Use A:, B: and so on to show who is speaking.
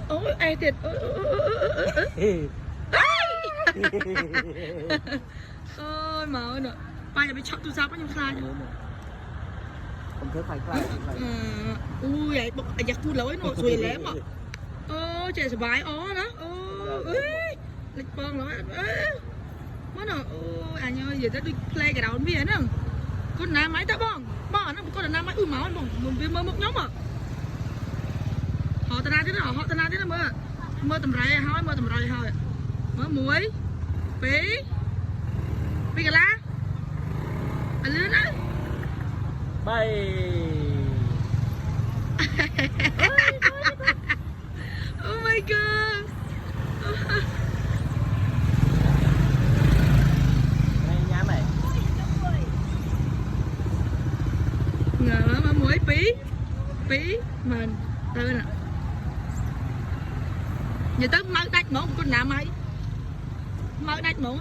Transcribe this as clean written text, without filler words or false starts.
A: ôi ai thiệt ôi mà ơi nè ba nhà bị chọn tu sao bao nhiêu sai
B: không thấy phải
A: ui vậy bọc giặt tu lối nó xuôi lẽ mà ôi trời bài ó đó ôi lịch bong nó mất rồi ôi anh ơi giờ ta đi play cái đầu nó biết nữa con nam máy ta bong bong nó con là nam máy ui máu bong một viên mơ một nhóm à họ ta ra thế nào họ ta ra thế nào mơ tầm rày thôi mơ tầm rày thôi mơ muối bí cái lá anh lươn á
B: bay
A: oh my god
B: nhám này
A: ngờ mà muối bí mình từ nè giờ tới mơ đạch mổ con nào mày mơ đạch mổ